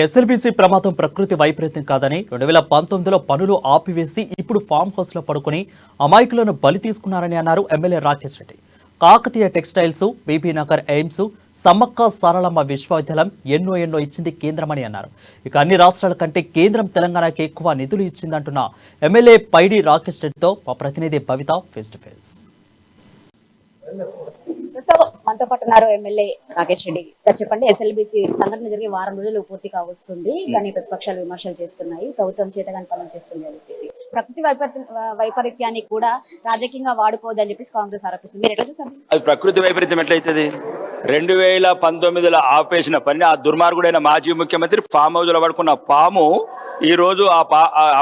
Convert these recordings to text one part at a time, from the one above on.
SLBC ప్రమాదం ప్రకృతి వైపరీత్యం కాదని 2019లో పనులు ఆపివేసి ఇప్పుడు ఫామ్ హౌస్ లో పడుకుని అమాయకులను బలి తీసుకున్నారని అన్నారు MLA Rakesh Reddy. Kakatiya textiles, BB Nagar AIIMS, Sammakka Saralamma విశ్వవిద్యాలయం ఎన్నో ఇచ్చింది కేంద్రమని అన్నారు. ఇక అన్ని రాష్ట్రాల కంటే కేంద్రం తెలంగాణకి ఎక్కువ నిధులు ఇచ్చిందంటున్న ఎమ్మెల్యే పైడి రాకేష్ రెడ్డితో మా ప్రతినిధి భవిత ఫేస్ టు ఫేస్. మనతో పాటు ఉన్నారు ఎమ్మెల్యే రాకేష్ రెడ్డి గారు. చెప్పండి, ఎస్ఎల్బీసీ సంఘటన జరిగే వారం రోజులు పూర్తిగా వస్తుంది, కానీ ప్రతిపక్షాలు విమర్శలు చేస్తున్నాయి, ప్రభుత్వం చేతగాని పనులు చేస్తుంది అని చెప్పేసి ప్రకృతి వైపరీత్యాన్ని కూడా రాజకీయంగా వాడుకోవద్దని చెప్పేసి కాంగ్రెస్ ఆరోపిస్తుంది. మీరు ఎట్లా చూస్తారు? అది ప్రకృతి వైపరీత్యం ఎట్లయితుంది? 2019లో ఆపేసిన పని ఆ దుర్మార్గుడైన మాజీ ముఖ్యమంత్రి ఫామ్ హౌస్ లో పడుకున్న పాము ఈ రోజు ఆ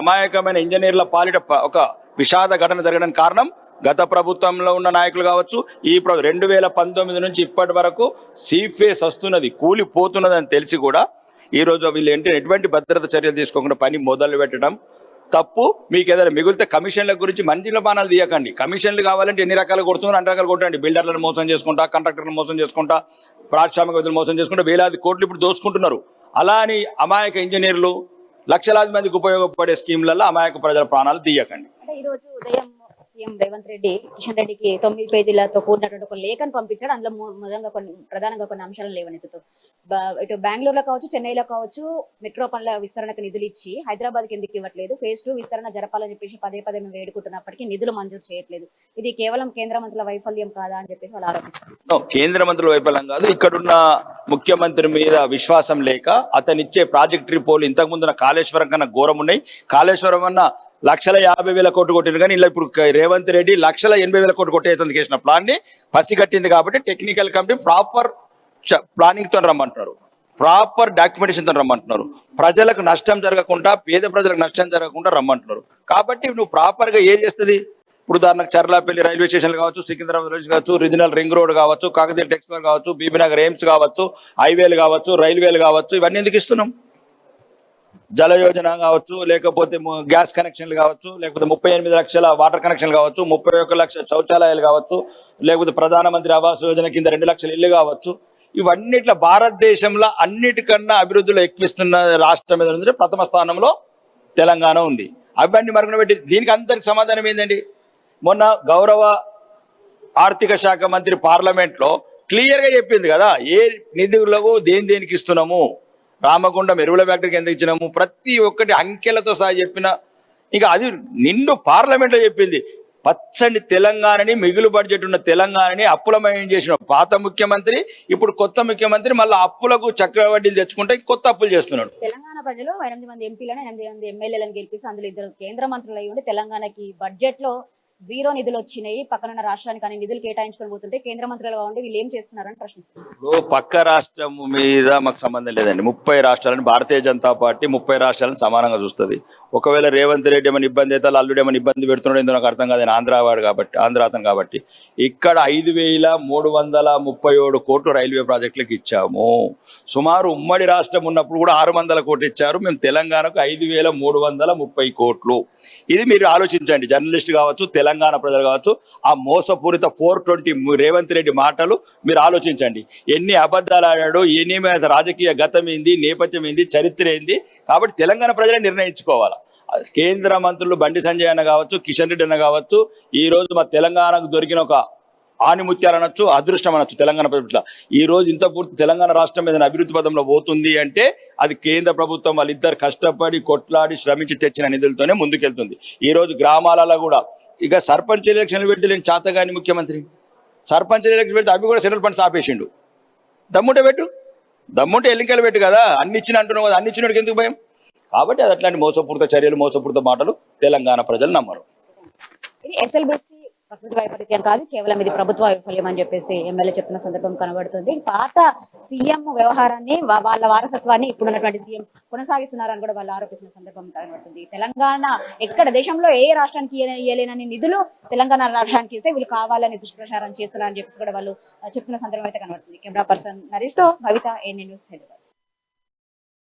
అమాయకమైన ఇంజనీర్ల పాలిట ఒక విషాద ఘటన జరగడానికి కారణం గత ప్రభుత్వంలో ఉన్న నాయకులు కావచ్చు. ఈ 2019 నుంచి ఇప్పటి వరకు సీఫేస్ వస్తున్నది, కూలిపోతున్నది అని తెలిసి కూడా ఈ రోజు వీళ్ళు ఎటువంటి భద్రత చర్యలు తీసుకోకుండా పని మొదలు పెట్టడం తప్పు. మీకు ఏదైనా మిగిలితే కమిషన్ల గురించి మంచిల బాణాలు తీయకండి. కమిషన్లు కావాలంటే ఎన్ని రకాలు కొడుతున్నారు, అన్ని రకాలు కొట్టండి. బిల్డర్లను మోసం చేసుకుంటా, కాంట్రాక్టర్లను మోసం చేసుకుంటా, పారిశ్రామికవేత్తలు మోసం చేసుకుంటా వేలాది కోట్లు ఇప్పుడు దోసుకుంటున్నారు. అలా అని అమాయక ఇంజనీర్లు లక్షలాది మందికి ఉపయోగపడే స్కీమ్లలో అమాయక ప్రజల ప్రాణాలు తీయకండి. సీఎం రేవంత్ రెడ్డి కిషన్ రెడ్డికి 9 పేజీలతో కూడినటువంటి ఒక లేఖను పంపించాడు. అందులో ప్రధానంగా కొన్ని అంశాలను లేవనెత్తుతూ ఇటు బెంగళూరులో కావచ్చు, చెన్నైలో కావచ్చు మెట్రో పనుల విస్తరణకు నిధులు ఇచ్చి హైదరాబాద్ కి ఎందుకు ఇవ్వట్లేదు, ఫేజ్ 2 విస్తరణ జరపాలని చెప్పేసి పదే మేము వేడుకుంటున్నప్పటికీ నిధులు మంజూరు చేయట్లేదు. ఇది కేవలం కేంద్ర మంత్రుల వైఫల్యం కాదా అని చెప్పేసి వాళ్ళు ఆరోపిస్తారు. కేంద్ర మంత్రుల వైఫల్యం కాదు, ఇక్కడున్న ముఖ్యమంత్రి మీద విశ్వాసం లేక అతనిచ్చే ప్రాజెక్ట్ రిపోర్ట్లు ఇంతకు ముందున్న కాళేశ్వరం కన్నా ఘోరం ఉన్నాయి. కాళేశ్వరం అన్న 1,50,000 కోట్లు కొట్టింది, కానీ ఇలా ఇప్పుడు రేవంత్ రెడ్డి 1,80,000 కోట్లు కొట్టేందుకు చేసిన ప్లాన్ ని పసిగట్టింది. కాబట్టి టెక్నికల్ కమిటీ ప్రాపర్ ప్లానింగ్ తో రమ్మంటున్నారు, ప్రాపర్ డాక్యుమెంటేషన్ తో రమ్మంటున్నారు, ప్రజలకు నష్టం జరగకుండా, పేద ప్రజలకు నష్టం జరగకుండా రమ్మంటున్నారు. కాబట్టి నువ్వు ప్రాపర్ గా ఏం చేస్తుంది? ఇప్పుడు ఉదాహరణకు చర్లాపల్లి రైల్వే స్టేషన్ కావచ్చు, సికింద్రాబాద్ రైల్వే కావచ్చు, రీజనల్ రింగ్ రోడ్ కావచ్చు, కాకతీయ టెక్స్టైల్ కావచ్చు, బీబీ నగర్ ఎయిమ్స్ కావచ్చు, హైవేలు కావచ్చు, రైల్వేలు కావచ్చు, ఇవన్నీ ఎందుకు ఇస్తున్నాం? జల యోజన కావచ్చు, లేకపోతే గ్యాస్ కనెక్షన్లు కావచ్చు, లేకపోతే 38 లక్షల వాటర్ కనెక్షన్లు కావచ్చు, 31 లక్షల శౌచాలయాలు కావచ్చు, లేకపోతే ప్రధానమంత్రి ఆవాస్ యోజన కింద 2 లక్షల ఇల్లు కావచ్చు, ఇవన్నిట్ల భారతదేశంలో అన్నిటికన్నా అభివృద్ధిలో ఎక్కువిస్తున్న రాష్ట్రం ఏదంటే ప్రథమ స్థానంలో తెలంగాణ ఉంది. అవన్నీ మరుగున పెట్టి దీనికి అందరికి సమాధానం ఏంటండి? మొన్న గౌరవ ఆర్థిక శాఖ మంత్రి పార్లమెంట్ లో క్లియర్ గా చెప్పింది కదా, ఏ నిధులకు దేనికి ఇస్తున్నాము, రామగుండం ఎరువుల ఫ్యాక్టరీకి ఎందుకు ఇచ్చినాము, ప్రతి ఒక్కటి అంకెలతో సహా చెప్పిన. ఇక అది నిండు పార్లమెంట్ లో చెప్పింది. పచ్చని తెలంగాణని, మిగులు బడ్జెట్ ఉన్న తెలంగాణని అప్పులమయం చేసిన పాత ముఖ్యమంత్రి ఇప్పుడు కొత్త ముఖ్యమంత్రి మళ్ళీ అప్పులకు చక్రవడ్డీలు తెచ్చుకుంటే కొత్త అప్పులు చేస్తున్నాడు. తెలంగాణ ప్రజలు 8 మంది ఎంపీలను 8 మంది ఎమ్మెల్యేలను గెలిపిస్తే అందులో 2 కేంద్ర మంత్రులు అయి ఉండి తెలంగాణకి బడ్జెట్ లో 0 నిధులు వచ్చినాయి, పక్కనున్న రాష్ట్రానికి అన్ని నిధులు కేటాయించుకొని పోతుంటే కేంద్ర మంత్రులుగా ఉండి వీళ్ళు ఏం చేస్తున్నారని ప్రశ్నిస్తున్నారు. పక్క రాష్ట్రం మీద మాకు సంబంధం లేదండి. 30 రాష్ట్రాలను భారతీయ జనతా పార్టీ 30 రాష్ట్రాలను సమానంగా చూస్తుంది. ఒకవేళ రేవంత్ రెడ్డి ఏమైనా ఇబ్బంది అయితే అల్లుడు ఏమైనా ఇబ్బంది పెడుతున్నాడు ఎందుకు నాకు అర్థం కాదు. ఆంధ్రవాడు కాబట్టి, ఆంధ్రాతను కాబట్టి ఇక్కడ 5,337 కోట్లు రైల్వే ప్రాజెక్టులకు ఇచ్చాము. సుమారు ఉమ్మడి రాష్ట్రం ఉన్నప్పుడు కూడా 600 కోట్లు ఇచ్చారు. మేము తెలంగాణకు 5,330 కోట్లు. ఇది మీరు ఆలోచించండి, జర్నలిస్ట్ కావచ్చు, తెలంగాణ ప్రజలు కావచ్చు. ఆ మోసపూరిత 420 రేవంత్ రెడ్డి మాటలు మీరు ఆలోచించండి. ఎన్ని అబద్ధాలు ఆడాడు, ఎన్ని రాజకీయ గతం ఏంది, నేపథ్యం ఏంది, చరిత్ర ఏంది. కాబట్టి తెలంగాణ ప్రజలే నిర్ణయించుకోవాలి. కేంద్ర మంత్రులు బండి సంజయ్ అన్న కావచ్చు, కిషన్ రెడ్డి అన్న కావచ్చు, ఈ రోజు మా తెలంగాణకు దొరికిన ఒక ఆనిముత్యాలు అనొచ్చు, అదృష్టం అనొచ్చు తెలంగాణ ప్రభుత్వం. ఈ రోజు ఇంత పూర్తి తెలంగాణ రాష్ట్రం ఏదైనా అభివృద్ధి పదంలో పోతుంది అంటే అది కేంద్ర ప్రభుత్వం వాళ్ళిద్దరు కష్టపడి కొట్లాడి శ్రమించి తెచ్చిన నిధులతోనే ముందుకెళ్తుంది. ఈ రోజు గ్రామాలలో కూడా ఇక సర్పంచ్ ఎలక్షన్లు పెట్టి లేని చాతగాని ముఖ్యమంత్రి సర్పంచ్ ఎలక్షన్ పెడితే అవి కూడా సెంట్రల్ ఫండ్స్ ఆపేసిండు. దమ్ముంటే పెట్టు, దమ్ముంటే ఎన్నికలు పెట్టు కదా, అన్ని ఇచ్చిన అంటున్నావు కదా, అన్ని ఇచ్చినోడికి ఎందుకు భయం? కాబట్టి అది అట్లాంటి మోసపూరిత చర్యలు, మోసపూరిత మాటలు తెలంగాణ ప్రజలు నమ్మరు. ఎస్ఎల్బీసీ ప్రకృతి వైపరీత్యం కాదు, కేవలం ఇది ప్రభుత్వ వైఫల్యం అని చెప్పేసి ఎమ్మెల్యే చెప్తున్న సందర్భం కనబడుతుంది. పాత సీఎం వ్యవహారాన్ని, వాళ్ళ వారసత్వాన్ని ఇప్పుడున్నటువంటి సీఎం కొనసాగిస్తున్నారని కూడా వాళ్ళు ఆరోపిస్తున్న సందర్భం కనబడుతుంది. తెలంగాణ ఎక్కడ దేశంలో ఏ రాష్ట్రానికి ఇయ్యలేనని నిధులు తెలంగాణ రాష్ట్రానికి ఇస్తే వీళ్ళు కావాలని దుష్ప్రచారం చేస్తున్నారని చెప్పేసి కూడా వాళ్ళు చెప్తున్న సందర్భం అయితే కనబడుతుంది. కెమెరా పర్సన్ నరేష్ తో భవిత, ANN న్యూస్, హైదరాబాద్.